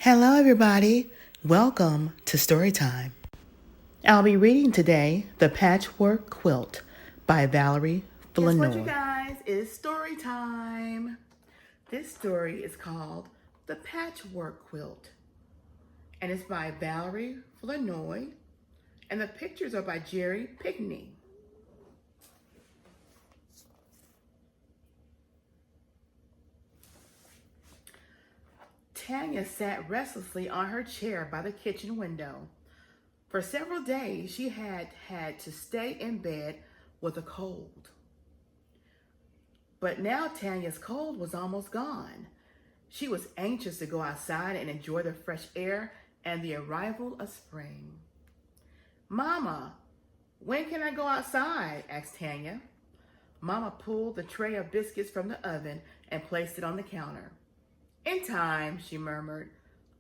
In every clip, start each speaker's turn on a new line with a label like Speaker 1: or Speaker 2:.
Speaker 1: Hello, everybody. Welcome to Storytime. I'll be reading today The Patchwork Quilt by Valerie Flournoy. Guess what, you guys? It's story time. This story is called The Patchwork Quilt, and it's by Valerie Flournoy, and the pictures are by Jerry Pickney. Tanya sat restlessly on her chair by the kitchen window. For several days, she had to stay in bed with a cold. But now Tanya's cold was almost gone. She was anxious to go outside and enjoy the fresh air and the arrival of spring. "Mama, when can I go outside?" asked Tanya. Mama pulled the tray of biscuits from the oven and placed it on the counter. "In time," she murmured,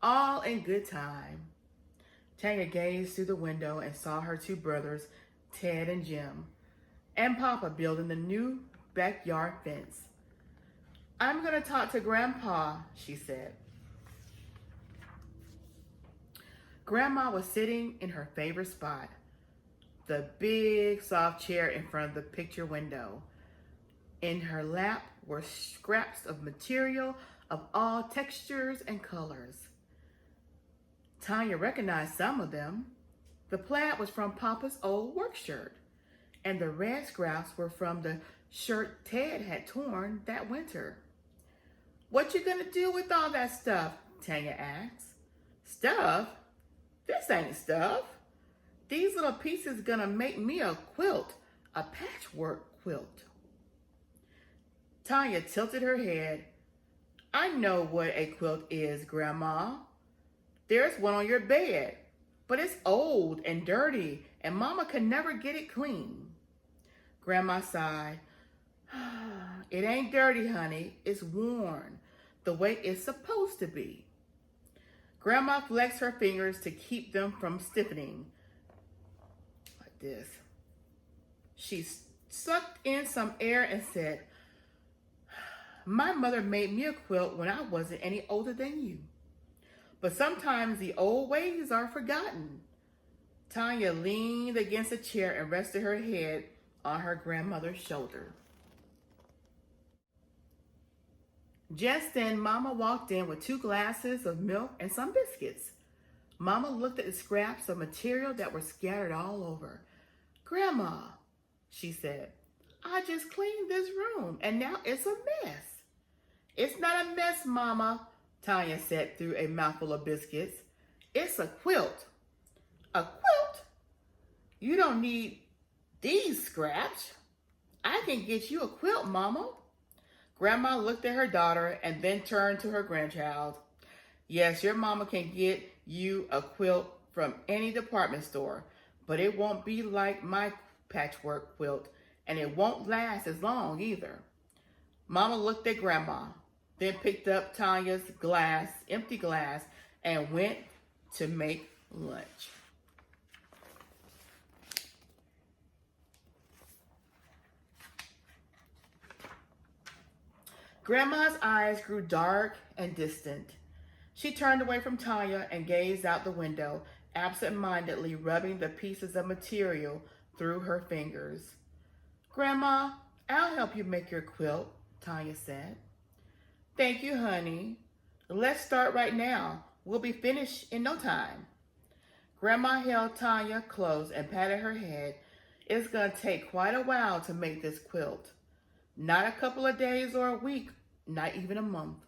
Speaker 1: "all in good time." Tanya gazed through the window and saw her two brothers, Ted and Jim, and Papa building the new backyard fence. "I'm going to talk to Grandpa," she said. Grandma was sitting in her favorite spot, the big soft chair in front of the picture window. In her lap were scraps of material of all textures and colors. Tanya recognized some of them. The plaid was from Papa's old work shirt, and the red scraps were from the shirt Ted had torn that winter. "What you gonna do with all that stuff?" Tanya asked. "Stuff? This ain't stuff. These little pieces gonna make me a quilt, a patchwork quilt." Tanya tilted her head. "I know what a quilt is, Grandma. There's one on your bed, but it's old and dirty, and Mama can never get it clean." Grandma sighed. "It ain't dirty, honey. It's worn, the way it's supposed to be." Grandma flexed her fingers to keep them from stiffening. Like this. She sucked in some air and said, "My mother made me a quilt when I wasn't any older than you. But sometimes the old ways are forgotten." Tanya leaned against a chair and rested her head on her grandmother's shoulder. Just then, Mama walked in with 2 glasses of milk and some biscuits. Mama looked at the scraps of material that were scattered all over. "Grandma," she said, "I just cleaned this room and now it's a mess." "It's not a mess, Mama," Tanya said through a mouthful of biscuits. "It's a quilt." "A quilt? You don't need these scraps. I can get you a quilt, Mama." Grandma looked at her daughter and then turned to her grandchild. "Yes, your mama can get you a quilt from any department store, but it won't be like my patchwork quilt, and it won't last as long either." Mama looked at Grandma, then picked up Tanya's empty glass, and went to make lunch. Grandma's eyes grew dark and distant. She turned away from Tanya and gazed out the window, absent-mindedly rubbing the pieces of material through her fingers. "Grandma, I'll help you make your quilt," Tanya said. "Thank you, honey. Let's start right now. We'll be finished in no time." Grandma held Tanya close and patted her head. "It's going to take quite a while to make this quilt. Not a couple of days or a week, not even a month.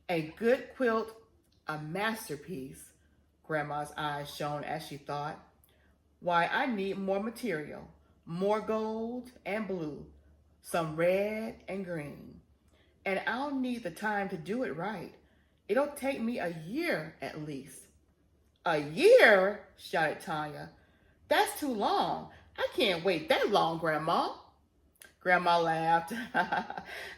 Speaker 1: A good quilt, a masterpiece." Grandma's eyes shone as she thought. "Why, I need more material, more gold and blue, some red and green. And I'll need the time to do it right. It'll take me a year at least." "A year?" shouted Tanya. "That's too long. I can't wait that long, Grandma." Grandma laughed.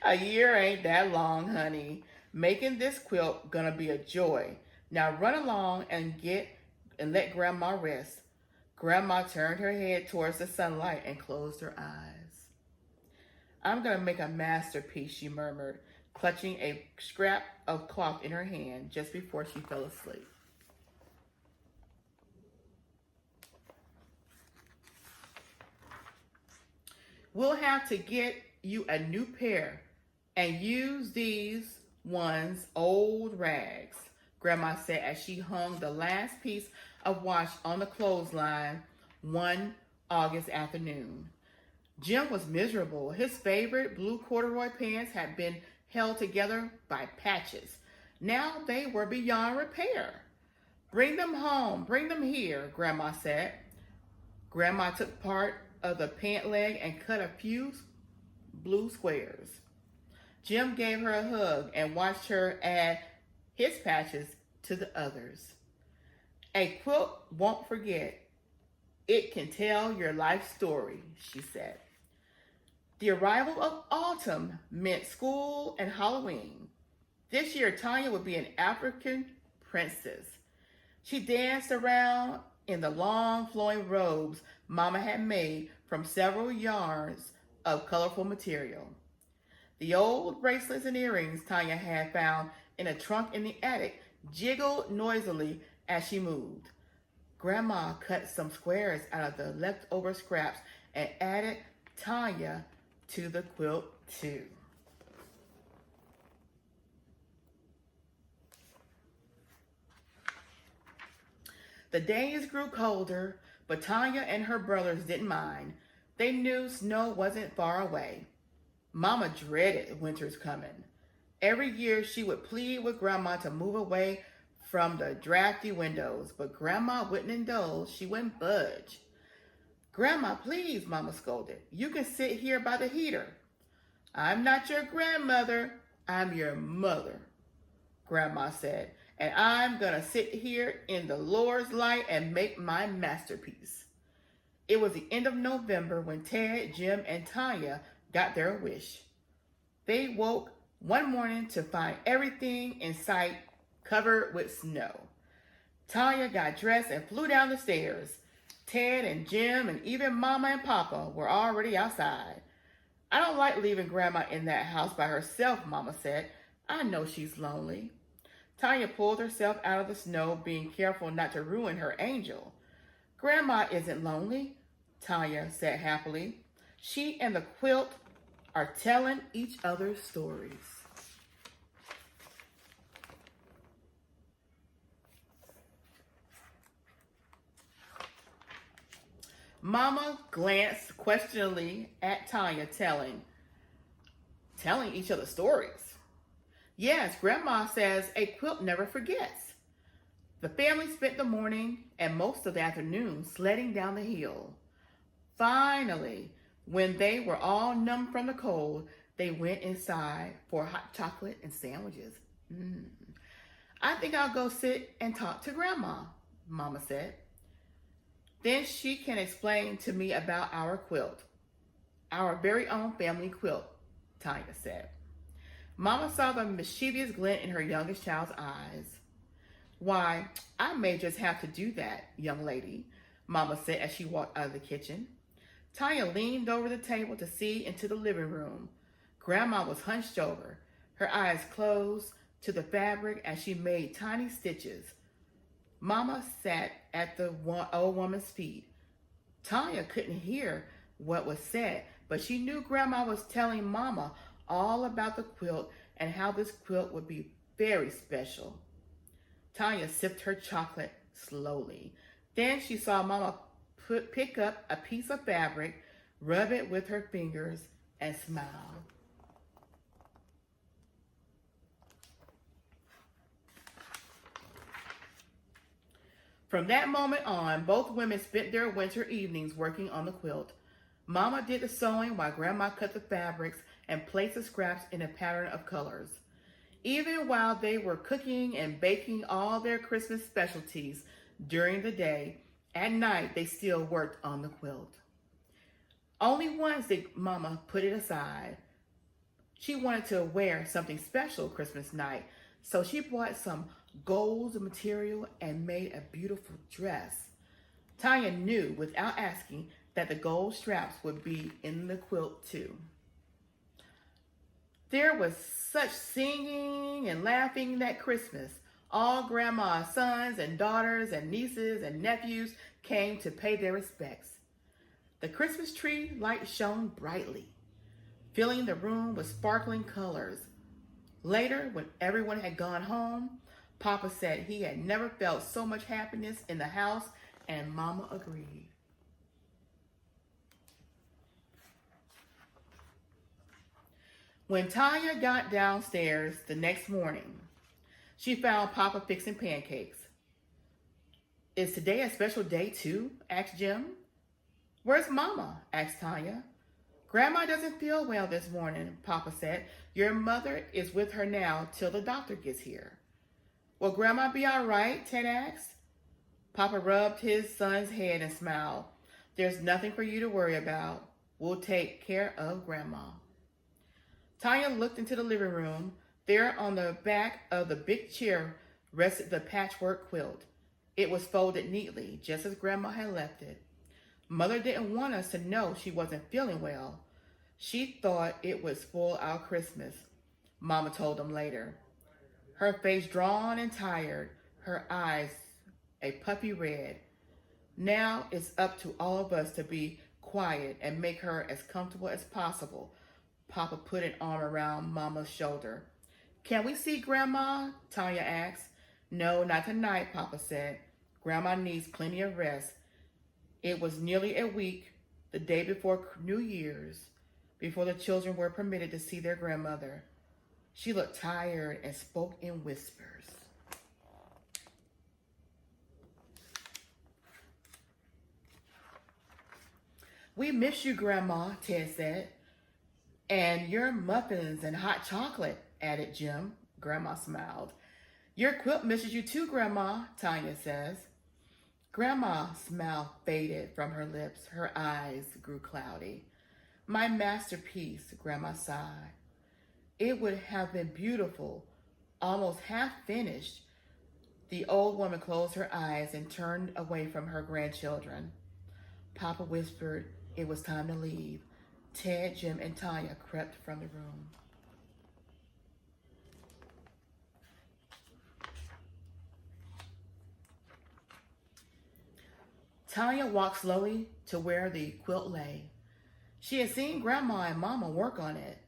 Speaker 1: "A year ain't that long, honey. Making this quilt gonna be a joy. Now run along and let Grandma rest." Grandma turned her head towards the sunlight and closed her eyes. "I'm gonna make a masterpiece," she murmured. clutching a scrap of cloth in her hand just before she fell asleep. We'll have to get you a new pair and use these ones old rags, Grandma said as she hung the last piece of wash on the clothesline one August afternoon. Jim was miserable. His favorite blue corduroy pants had been held together by patches. Now they were beyond repair. Bring them home, bring them here, Grandma said. Grandma took part of the pant leg and cut a few blue squares. Jim gave her a hug and watched her add his patches to the others. A quilt won't forget. It can tell your life story, she said. The arrival of autumn meant school and Halloween. This year, Tanya would be an African princess. She danced around in the long flowing robes Mama had made from several yards of colorful material. The old bracelets and earrings Tanya had found in a trunk in the attic jiggled noisily as she moved. Grandma cut some squares out of the leftover scraps and added Tanya to the quilt too. The days grew colder, but Tanya and her brothers didn't mind. They knew snow wasn't far away. Mama dreaded winter's coming. Every year she would plead with Grandma to move away from the drafty windows, but Grandma wouldn't indulge. She wouldn't budge. Grandma, please, Mama scolded. You can sit here by the heater. I'm not your grandmother. I'm your mother, Grandma said, and I'm going to sit here in the Lord's light and make my masterpiece. It was the end of November when Ted, Jim, and Tanya got their wish. They woke one morning to find everything in sight covered with snow. Tanya got dressed and flew down the stairs. Ted and Jim and even Mama and Papa were already outside. I don't like leaving Grandma in that house by herself, Mama said. I know she's lonely. Tanya pulled herself out of the snow, being careful not to ruin her angel. Grandma isn't lonely, Tanya said happily. She and the quilt are telling each other's stories. Mama glanced questioningly at Tanya, telling each other stories. Yes, Grandma says a quilt never forgets. The family spent the morning and most of the afternoon sledding down the hill. Finally, when they were all numb from the cold, they went inside for hot chocolate and sandwiches. I think I'll go sit and talk to Grandma, Mama said. Then she can explain to me about our quilt. Our very own family quilt, Tanya said. Mama saw the mischievous glint in her youngest child's eyes. Why, I may just have to do that, young lady, Mama said as she walked out of the kitchen. Tanya leaned over the table to see into the living room. Grandma was hunched over, her eyes closed to the fabric as she made tiny stitches. Mama sat at the old woman's feet. Tanya couldn't hear what was said, but she knew Grandma was telling Mama all about the quilt and how this quilt would be very special. Tanya sipped her chocolate slowly. Then she saw Mama pick up a piece of fabric, rub it with her fingers, and smile. From that moment on, both women spent their winter evenings working on the quilt. Mama did the sewing while Grandma cut the fabrics and placed the scraps in a pattern of colors. Even while they were cooking and baking all their Christmas specialties during the day, at night they still worked on the quilt. Only once did Mama put it aside. She wanted to wear something special Christmas night, so she bought some gold material and made a beautiful dress. Tanya knew without asking that the gold straps would be in the quilt too. There was such singing and laughing that Christmas. All Grandma's sons and daughters and nieces and nephews came to pay their respects. The Christmas tree light shone brightly, filling the room with sparkling colors. Later, when everyone had gone home, Papa said he had never felt so much happiness in the house, and Mama agreed. When Tanya got downstairs the next morning, she found Papa fixing pancakes. "Is today a special day too?" asked Jim. "Where's Mama?" asked Tanya. "Grandma doesn't feel well this morning," Papa said. "Your mother is with her now till the doctor gets here." "Will Grandma be all right?" Ted asked. Papa rubbed his son's head and smiled. "There's nothing for you to worry about. We'll take care of Grandma." Tanya looked into the living room. There on the back of the big chair rested the patchwork quilt. It was folded neatly, just as Grandma had left it. "Mother didn't want us to know she wasn't feeling well. She thought it would spoil our Christmas," Mama told them later. Her face drawn and tired, her eyes a puppy red. "Now it's up to all of us to be quiet and make her as comfortable as possible." Papa put an arm around Mama's shoulder. "Can we see Grandma?" Tanya asked. "No, not tonight," Papa said. "Grandma needs plenty of rest." It was nearly a week, the day before New Year's, before the children were permitted to see their grandmother. She looked tired and spoke in whispers. "We miss you, Grandma," Ted said. "And your muffins and hot chocolate," added Jim. Grandma smiled. "Your quilt misses you too, Grandma," Tanya says. Grandma's smile faded from her lips. Her eyes grew cloudy. "My masterpiece," Grandma sighed. "It would have been beautiful, almost half finished." The old woman closed her eyes and turned away from her grandchildren. Papa whispered it was time to leave. Ted, Jim, and Tanya crept from the room. Tanya walked slowly to where the quilt lay. She had seen Grandma and Mama work on it.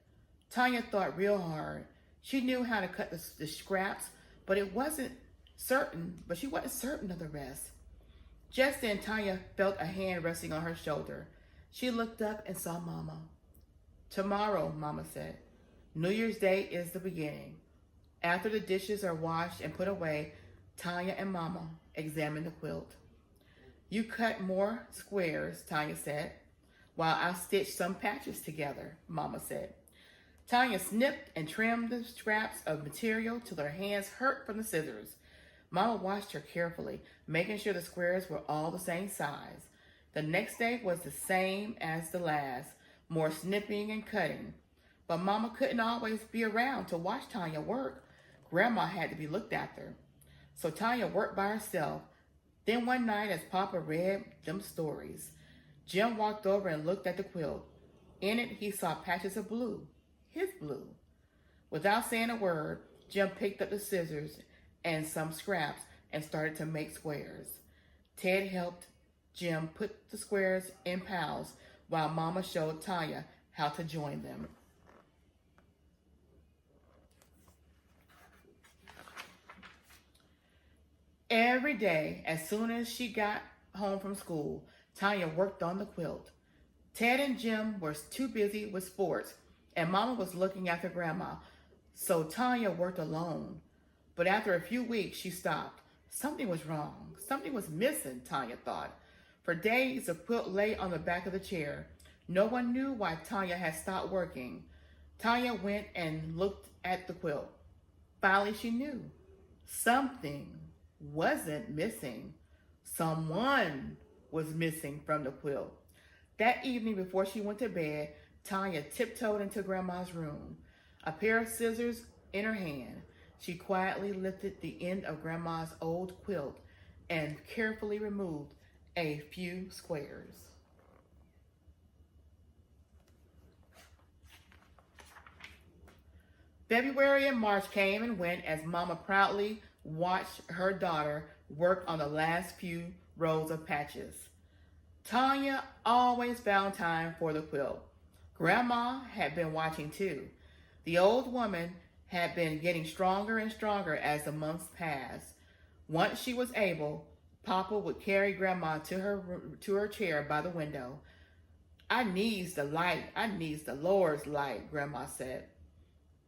Speaker 1: Tanya thought real hard. She knew how to cut the scraps, but she wasn't certain of the rest. Just then, Tanya felt a hand resting on her shoulder. She looked up and saw Mama. "Tomorrow," Mama said. "New Year's Day is the beginning. After the dishes are washed and put away, Tanya and Mama examined the quilt." "You cut more squares," Tanya said, "while I stitched some patches together," Mama said. Tanya snipped and trimmed the scraps of material till her hands hurt from the scissors. Mama watched her carefully, making sure the squares were all the same size. The next day was the same as the last, more snipping and cutting. But Mama couldn't always be around to watch Tanya work. Grandma had to be looked after. So Tanya worked by herself. Then one night, as Papa read them stories, Jim walked over and looked at the quilt. In it, he saw patches of blue, his blue. Without saying a word, Jim picked up the scissors and some scraps and started to make squares. Ted helped Jim put the squares in piles while Mama showed Tanya how to join them. Every day, as soon as she got home from school, Tanya worked on the quilt. Ted and Jim were too busy with sports, and Mama was looking after Grandma, so Tanya worked alone. But after a few weeks, she stopped. Something was wrong. Something was missing, Tanya thought. For days, the quilt lay on the back of the chair. No one knew why Tanya had stopped working. Tanya went and looked at the quilt. Finally, she knew. Something wasn't missing. Someone was missing from the quilt. That evening, before she went to bed, Tanya tiptoed into Grandma's room. A pair of scissors in her hand, she quietly lifted the end of Grandma's old quilt and carefully removed a few squares. February and March came and went as Mama proudly watched her daughter work on the last few rows of patches. Tanya always found time for the quilt. Grandma had been watching too. The old woman had been getting stronger and stronger as the months passed. Once she was able, Papa would carry Grandma to her chair by the window. "I needs the light. I needs the Lord's light," Grandma said.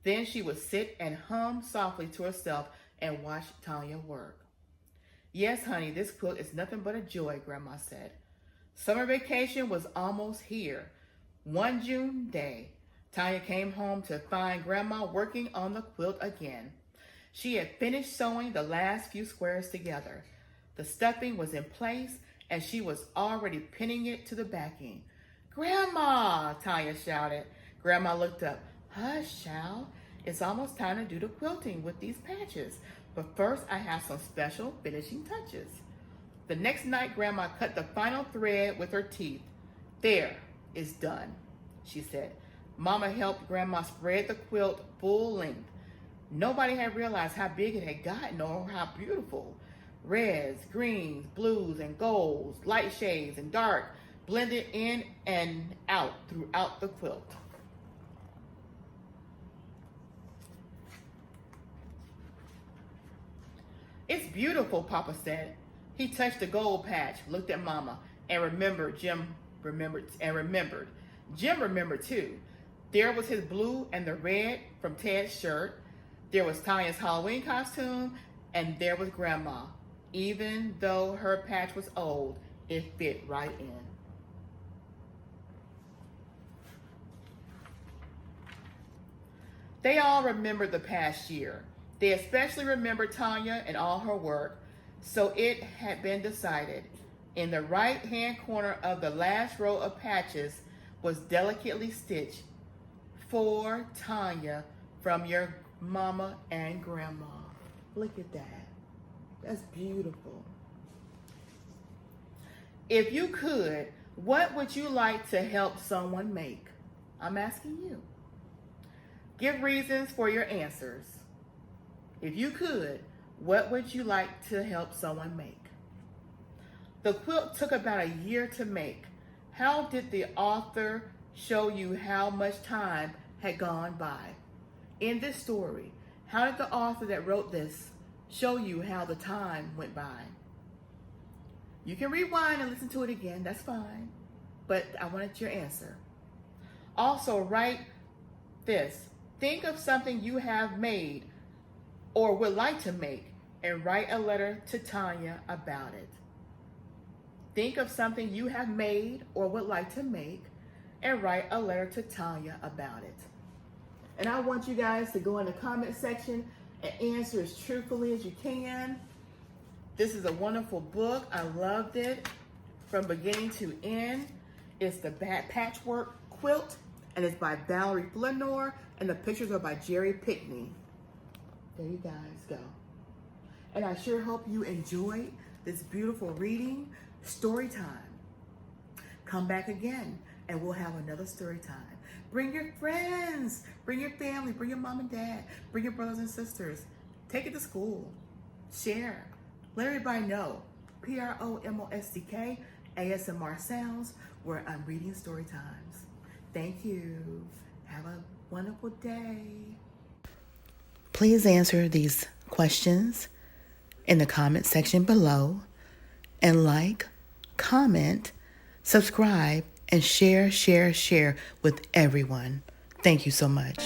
Speaker 1: Then she would sit and hum softly to herself and watch Tanya work. "Yes, honey, this quilt is nothing but a joy," Grandma said. Summer vacation was almost here. One June day, Tanya came home to find Grandma working on the quilt again. She had finished sewing the last few squares together. The stuffing was in place, and she was already pinning it to the backing. "Grandma!" Tanya shouted. Grandma looked up. "Hush, child. It's almost time to do the quilting with these patches. But first, I have some special finishing touches." The next night, Grandma cut the final thread with her teeth. "There, it's done," she said. Mama helped Grandma spread the quilt full length. Nobody had realized how big it had gotten or how beautiful. Reds, greens, blues, and golds, light shades and dark, blended in and out throughout the quilt. "It's beautiful," Papa said. He touched the gold patch, looked at Mama, and remembered. Jim remembered too. There was his blue and the red from Ted's shirt. There was Tanya's Halloween costume, and there was Grandma. Even though her patch was old, it fit right in. They all remembered the past year. They especially remembered Tanya and all her work. So it had been decided. In the right-hand corner of the last row of patches was delicately stitched, "For Tanya, from your Mama and Grandma." Look at that. That's beautiful. If you could, what would you like to help someone make? I'm asking you. Give reasons for your answers. If you could, what would you like to help someone make? The quilt took about a year to make. How did the author show you how much time had gone by? In this story, how did the author that wrote this show you how the time went by? You can rewind and listen to it again, that's fine. But I wanted your answer. Also, write this. Think of something you have made or would like to make and write a letter to Tanya about it. Think of something you have made or would like to make and write a letter to Tanya about it. And I want you guys to go in the comment section and answer as truthfully as you can. This is a wonderful book. I loved it from beginning to end. It's the Patchwork Quilt, and it's by Valerie Flournoy, and the pictures are by Jerry Pickney. There you guys go. And I sure hope you enjoyed this beautiful reading, story time. Come back again and we'll have another story time. Bring your friends, bring your family, bring your mom and dad, bring your brothers and sisters. Take it to school. Share. Let everybody know. PROMOSTK, ASMR Sounds, where I'm reading story times. Thank you. Have a wonderful day. Please answer these questions in the comment section below, and like, comment, subscribe, and share with everyone. Thank you so much.